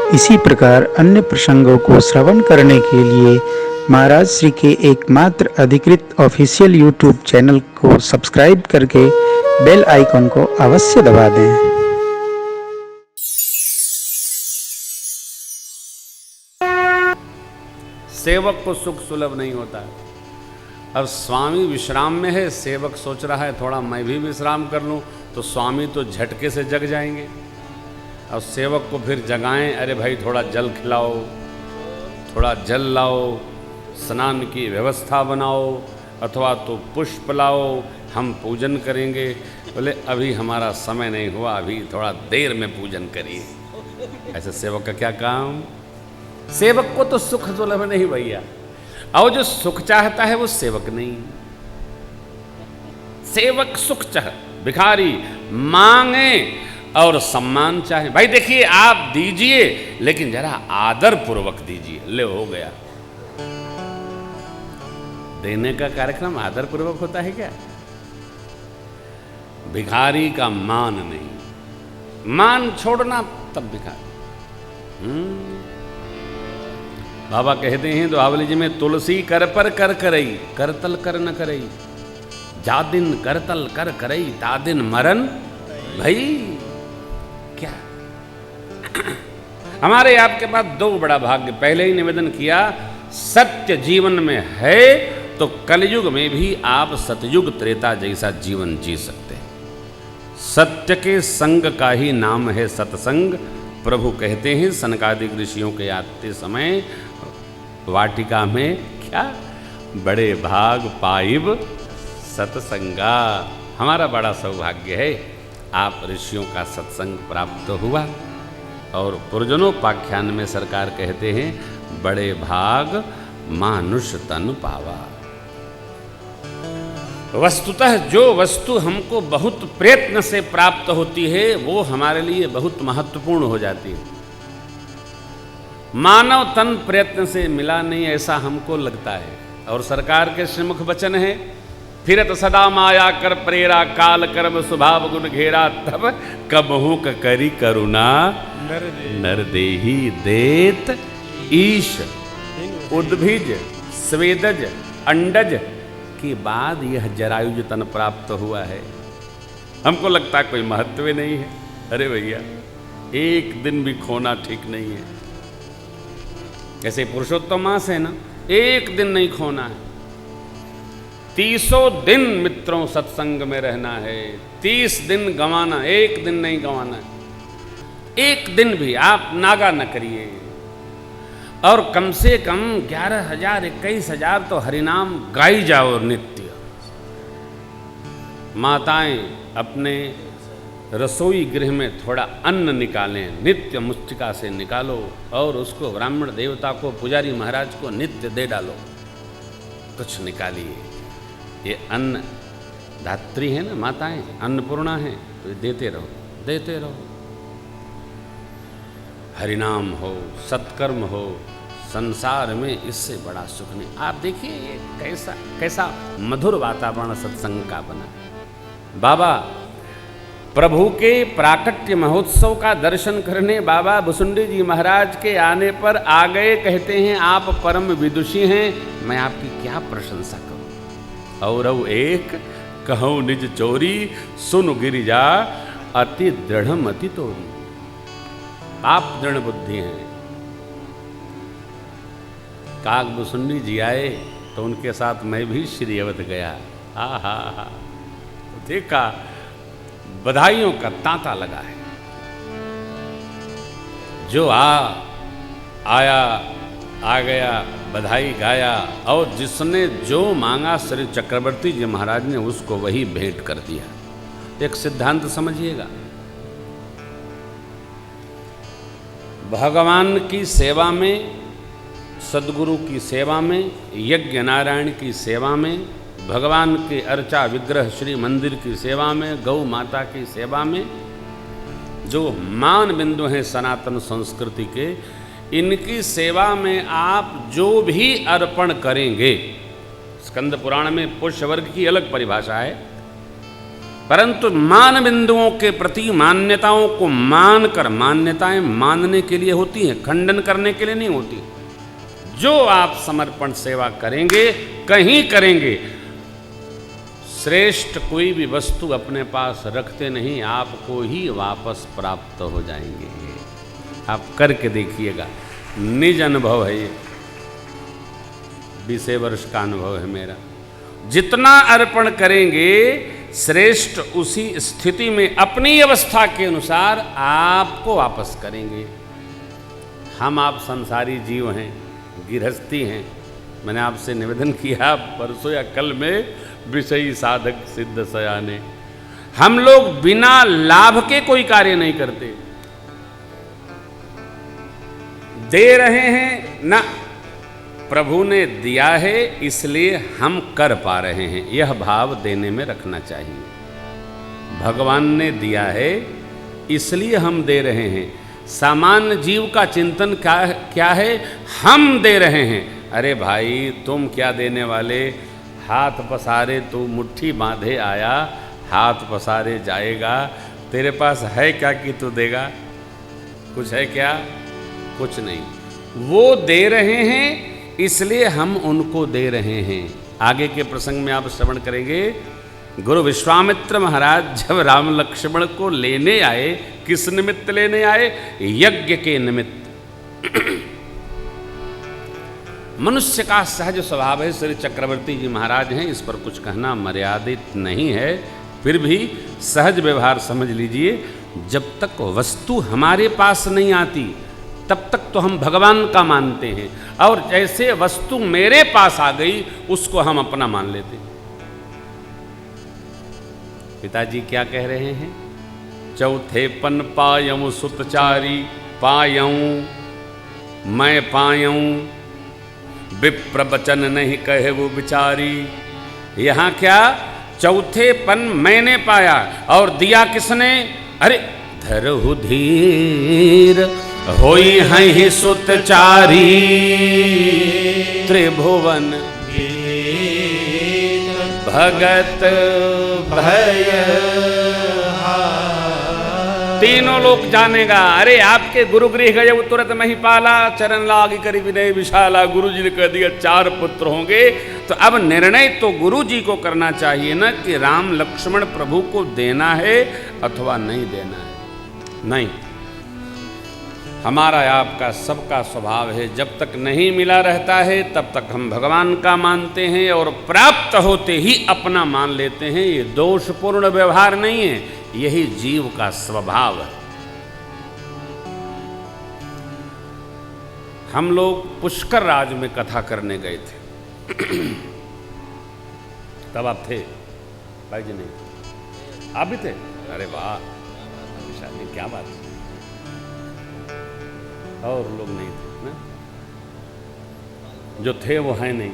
इसी प्रकार अन्य प्रसंगों को श्रवण करने के लिए महाराज श्री के एकमात्र अधिकृत ऑफिशियल यूट्यूब चैनल को सब्सक्राइब करके बेल आइकन को अवश्य दबा दें। सेवक को सुख सुलभ नहीं होता है। अब स्वामी विश्राम में है, सेवक सोच रहा है थोड़ा मैं भी विश्राम कर लूं, तो स्वामी तो झटके से जग जाएंगे। अब सेवक को फिर जगाएं, अरे भाई थोड़ा जल खिलाओ, थोड़ा जल लाओ, स्नान की व्यवस्था बनाओ, अथवा तो पुष्प लाओ, हम पूजन करेंगे। बोले अभी हमारा समय नहीं हुआ, अभी थोड़ा देर में पूजन करिए। ऐसे सेवक का क्या काम? सेवक को तो सुख सुलभ नहीं भैया, और जो सुख चाहता है वो सेवक नहीं। सेवक सुख चाह, भिखारी मांगे और सम्मान चाहे। भाई देखिए आप दीजिए, लेकिन जरा आदर पूर्वक दीजिए। ले हो गया, देने का कार्यक्रम आदर पूर्वक होता है क्या? भिखारी का मान नहीं, मान छोड़ना तब भिखारी। बाबा कहते हैं दुआवली जी में, तुलसी कर पर कर करई, करतल कर न करई, जा दिन करतल कर करई, ता दिन मरन भाई। क्या हमारे आपके पास दो बड़ा भाग्य पहले ही निवेदन किया, सत्य जीवन में है तो कलयुग में भी आप सतयुग त्रेता जैसा जीवन जी सकते हैं। सत्य के संग का ही नाम है सत्संग। प्रभु कहते हैं सनकादिक ऋषियों के आते समय वाटिका में, क्या बड़े भाग पाइब सत्संगा। हमारा बड़ा सौभाग्य है, आप ऋषियों का सत्संग प्राप्त हुआ। और पुरजनोपाख्यान में सरकार कहते हैं, बड़े भाग मानुष तन पावा। वस्तुतः जो वस्तु हमको बहुत प्रयत्न से प्राप्त होती है वो हमारे लिए बहुत महत्वपूर्ण हो जाती है। मानव तन प्रयत्न से मिला नहीं, ऐसा हमको लगता है। और सरकार के श्रीमुख वचन है, फिरत सदा माया कर प्रेरा, काल कर्म स्वभाव गुण घेरा, तब कबहू करी करुणा नर देही देत ईश। उद्भिज स्वेदज अंडज के बाद यह जरायुज तन प्राप्त हुआ है। हमको लगता है कोई महत्व नहीं है। अरे भैया एक दिन भी खोना ठीक नहीं है। जैसे पुरुषोत्तम मास है ना, एक दिन नहीं खोना है। 30 दिन मित्रों सत्संग में रहना है, 30 दिन गंवाना, एक दिन नहीं गंवाना है। एक दिन भी आप नागा न करिए। और कम से कम 11,000 21,000 तो हरिनाम गाई जाओ नित्य। माताएं अपने रसोई गृह में थोड़ा अन्न निकालें, नित्य मुष्टिका से निकालो और उसको ब्राह्मण देवता को, पुजारी महाराज को नित्य दे डालो। कुछ निकालिए। ये अन्न धात्री है ना, माताएं अन्नपूर्णा है, तो देते रहो, देते रहो। हरिनाम हो, सत्कर्म हो, संसार में इससे बड़ा सुख नहीं। आप देखिए ये कैसा कैसा मधुर वातावरण सत्संग का बना। बाबा प्रभु के प्राकट्य महोत्सव का दर्शन करने बाबा भुसुंडी जी महाराज के आने पर आ गए। कहते हैं आप परम विदुषी हैं, मैं आपकी क्या प्रशंसा करूं। और एक कहूँ निज चोरी, सुन गिरिजा अति दृढ़ मति तोरी। आप दृढ़ बुद्धि हैं। काक भुसुंडी जी आए तो उनके साथ मैं भी श्री अवध गया। हा हा हा, देखा बधाइयों का तांता लगा है। जो आया आ गया, बधाई गाया, और जिसने जो मांगा श्री चक्रवर्ती जी महाराज ने उसको वही भेंट कर दिया। एक सिद्धांत समझिएगा, भगवान की सेवा में, सदगुरु की सेवा में, यज्ञ नारायण की सेवा में, भगवान के अर्चा विग्रह श्री मंदिर की सेवा में, गौ माता की सेवा में, जो मान बिंदु हैं सनातन संस्कृति के, इनकी सेवा में आप जो भी अर्पण करेंगे, स्कंद पुराण में पुष्य वर्ग की अलग परिभाषा है, परंतु मान बिंदुओं के प्रति मान्यताओं को मानकर, मान्यताएं मानने के लिए होती हैं, खंडन करने के लिए नहीं होती। जो आप समर्पण सेवा करेंगे, कहीं करेंगे, श्रेष्ठ कोई भी वस्तु अपने पास रखते नहीं, आपको ही वापस प्राप्त हो जाएंगे। आप करके देखिएगा, निज अनुभव है ये, 20 वर्ष का अनुभव है मेरा। जितना अर्पण करेंगे, श्रेष्ठ उसी स्थिति में अपनी अवस्था के अनुसार आपको वापस करेंगे। हम आप संसारी जीव हैं, गृहस्थी हैं। मैंने आपसे निवेदन किया परसों या कल में, विषयी साधक सिद्ध सयाने। हम लोग बिना लाभ के कोई कार्य नहीं करते। दे रहे हैं ना, प्रभु ने दिया है इसलिए हम कर पा रहे हैं, यह भाव देने में रखना चाहिए। भगवान ने दिया है इसलिए हम दे रहे हैं। सामान्य जीव का चिंतन क्या है? हम दे रहे हैं। अरे भाई, तुम क्या देने वाले? हाथ पसारे तू मुट्ठी बांधे आया, हाथ पसारे जाएगा। तेरे पास है क्या कि तू देगा? कुछ है क्या? कुछ नहीं। वो दे रहे हैं इसलिए हम उनको दे रहे हैं। आगे के प्रसंग में आप श्रवण करेंगे, गुरु विश्वामित्र महाराज जब राम लक्ष्मण को लेने आए, किस निमित्त लेने आए? यज्ञ के निमित्त। मनुष्य का सहज स्वभाव है, श्री चक्रवर्ती जी महाराज हैं, इस पर कुछ कहना मर्यादित नहीं है, फिर भी सहज व्यवहार समझ लीजिए। जब तक वस्तु हमारे पास नहीं आती तब तक तो हम भगवान का मानते हैं, और जैसे वस्तु मेरे पास आ गई उसको हम अपना मान लेते। पिताजी क्या कह रहे हैं? चौथे पन पायऊं सुतचारी, पायऊं मैं पायऊं, विप्र बचन नहीं कहे वो बिचारी। यहां क्या? चौथे पन मैंने पाया, और दिया किसने? अरे धरहु धीर होई हैं सुतचारी, त्रिभुवन भगत भय। तीनों लोग जानेगा। अरे आपके गुरु गृह गए तुरंत महिपाला, चरण लाग करी विनय विशाला। गुरु जी ने कह दिया 4 पुत्र होंगे, तो अब निर्णय तो गुरु जी को करना चाहिए ना कि राम लक्ष्मण प्रभु को देना है अथवा नहीं देना है। नहीं, हमारा आपका सबका स्वभाव है, जब तक नहीं मिला रहता है तब तक हम भगवान का मानते हैं, और प्राप्त होते ही अपना मान लेते हैं। ये दोषपूर्ण व्यवहार नहीं है, यही जीव का स्वभाव है। हम लोग पुष्कर राज में कथा करने गए थे। तब आप थे? भाई जी नहीं थे? आप भी थे? अरे वाह, क्या बात है। और लोग नहीं थे ना? जो थे वो हैं नहीं,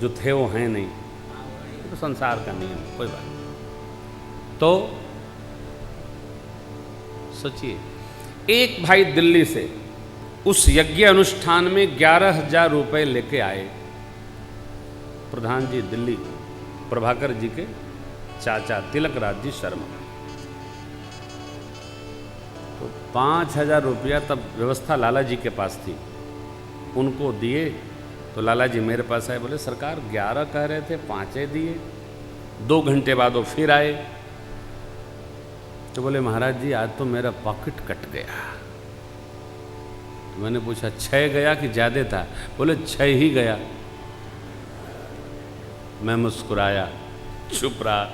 जो थे वो हैं नहीं, तो संसार का नियम, कोई बात नहीं। तो सोचिए, एक भाई दिल्ली से उस यज्ञ अनुष्ठान में 11,000 रुपए लेके आए। प्रधान जी दिल्ली, प्रभाकर जी के चाचा तिलक राज जी शर्मा। तो 5,000 रुपया तब व्यवस्था लाला जी के पास थी, उनको दिए। तो लाला जी मेरे पास आए, बोले सरकार 11 कह रहे थे, 5 दिए। 2 घंटे बाद वो फिर आए, तो बोले महाराज जी आज तो मेरा पॉकेट कट गया। तो मैंने पूछा 6 गया कि ज़्यादा था? बोले 6 ही गया। मैं मुस्कुराया, चुप रहा।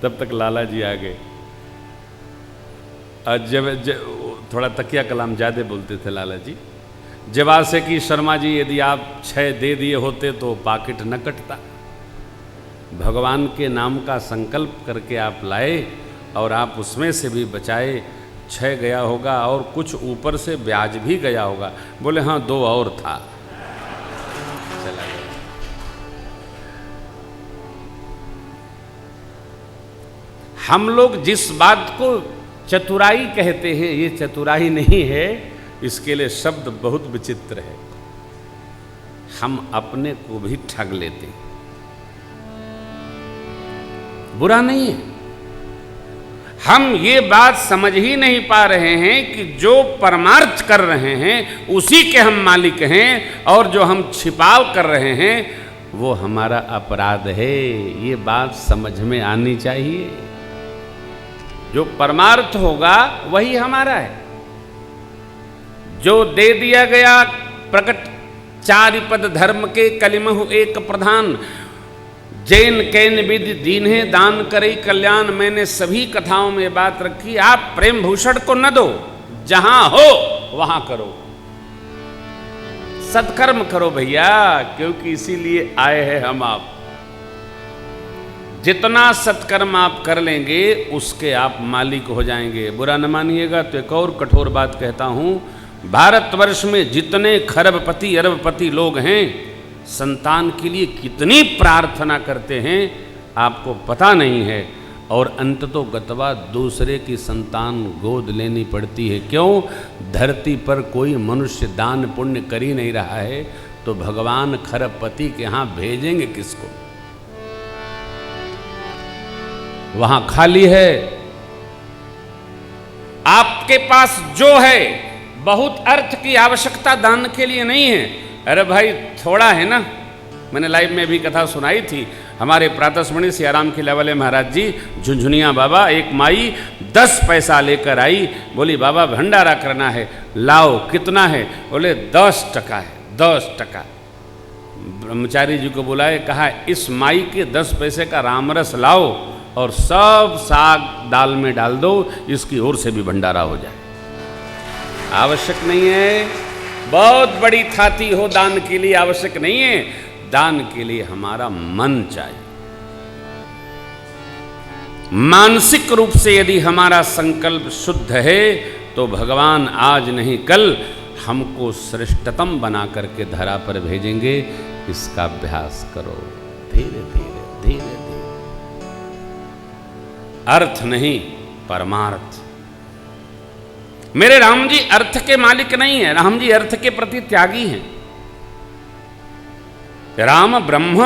तब तक लाला जी आ गए। जब थोड़ा तकिया कलाम ज़्यादा बोलते थे लाला जी। जवाब से कि शर्मा जी यदि आप 6 दे दिए होते तो पॉकेट न कटता। भगवान के नाम का संकल्प करके आप लाए और आप उसमें से भी बचाए। 6 गया होगा और कुछ ऊपर से ब्याज भी गया होगा। बोले हाँ 2 और था, चला गया। हम लोग जिस बात को चतुराई कहते हैं, ये चतुराई नहीं है, इसके लिए शब्द बहुत विचित्र है। हम अपने को भी ठग लेते हैं। बुरा नहीं है। हम ये बात समझ ही नहीं पा रहे हैं कि जो परमार्थ कर रहे हैं उसी के हम मालिक हैं, और जो हम छिपाव कर रहे हैं वो हमारा अपराध है। ये बात समझ में आनी चाहिए। जो परमार्थ होगा वही हमारा है। जो दे दिया गया प्रकट चारि पद धर्म के कलिमहु एक प्रधान, जैन कैन विधि दीन है दान करे कल्याण। मैंने सभी कथाओं में बात रखी, आप प्रेम भूषण को न दो, जहां हो वहां करो, सत्कर्म करो भैया, क्योंकि इसीलिए आए हैं हम आप। जितना सत्कर्म आप कर लेंगे उसके आप मालिक हो जाएंगे। बुरा न मानिएगा तो एक और कठोर बात कहता हूं, भारतवर्ष में जितने खरबपति अरबपति लोग हैं, संतान के लिए कितनी प्रार्थना करते हैं आपको पता नहीं है, और अंततो गतवा दूसरे की संतान गोद लेनी पड़ती है। क्यों? धरती पर कोई मनुष्य दान पुण्य कर ही नहीं रहा है, तो भगवान खरबपति के यहाँ भेजेंगे किसको? वहां खाली है। आपके पास जो है, बहुत अर्थ की आवश्यकता दान के लिए नहीं है। अरे भाई थोड़ा है ना। मैंने लाइव में भी कथा सुनाई थी, हमारे प्रातस्मरणीय सियाराम के लेवले महाराज जी झुंझुनिया बाबा, एक माई 10 पैसा लेकर आई, बोली बाबा भंडारा करना है, लाओ। कितना है? बोले 10 टका है। 10 टका। ब्रह्मचारी जी को बुलाए, कहा इस माई के 10 पैसे का रामरस लाओ और सब साग दाल में डाल दो, इसकी ओर से भी भंडारा हो जाए। आवश्यक नहीं है बहुत बड़ी थाती हो दान के लिए, आवश्यक नहीं है। दान के लिए हमारा मन चाहिए। मानसिक रूप से यदि हमारा संकल्प शुद्ध है तो भगवान आज नहीं कल हमको श्रेष्ठतम बना करके धरा पर भेजेंगे। इसका अभ्यास करो धीरे धीरे धीरे धीरे। अर्थ नहीं परमार्थ। मेरे राम जी अर्थ के मालिक नहीं है, राम जी अर्थ के प्रति त्यागी हैं। राम ब्रह्म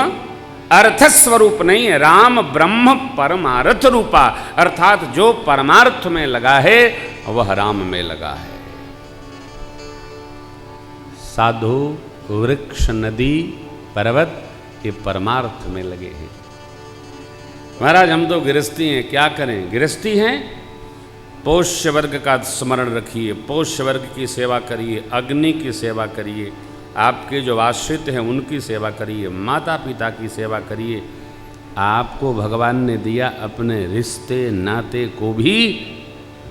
अर्थ स्वरूप नहीं है, राम ब्रह्म परमार्थ रूपा, अर्थात जो परमार्थ में लगा है वह राम में लगा है। साधु वृक्ष नदी पर्वत ये परमार्थ में लगे हैं। महाराज हम तो गृहस्थी हैं, क्या करें? गृहस्थी हैं, पोष्य वर्ग का स्मरण रखिए, पोष्य वर्ग की सेवा करिए, अग्नि की सेवा करिए, आपके जो आश्रित हैं उनकी सेवा करिए, माता पिता की सेवा करिए। आपको भगवान ने दिया अपने रिश्ते नाते को भी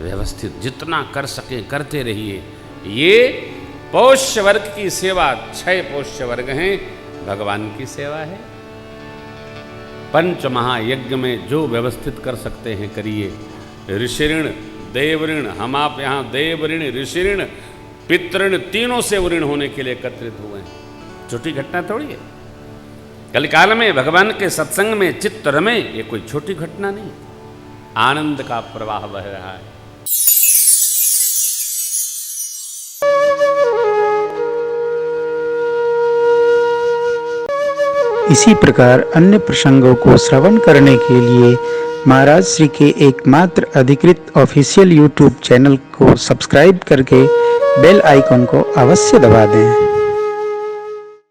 व्यवस्थित जितना कर सके करते रहिए। ये पोष्य वर्ग की सेवा, 6 पोष्य वर्ग हैं, भगवान की सेवा है। पंच महायज्ञ में जो व्यवस्थित कर सकते हैं करिए। ऋषिऋण देवऋण, हम आप यहाँ देवऋण ऋषिऋण पितृण तीनों से ऋण होने के लिए एकत्रित हुए हैं। छोटी घटना थोड़ी है। कलिकाल में भगवान के सत्संग में चित्त रमे, ये कोई छोटी घटना नहीं, आनंद का प्रवाह बह रहा है। इसी प्रकार अन्य प्रसंगों को श्रवण करने के लिए महाराज श्री के एकमात्र अधिकृत ऑफिशियल यूट्यूब चैनल को सब्सक्राइब करके बेल आइकन को अवश्य दबा दें।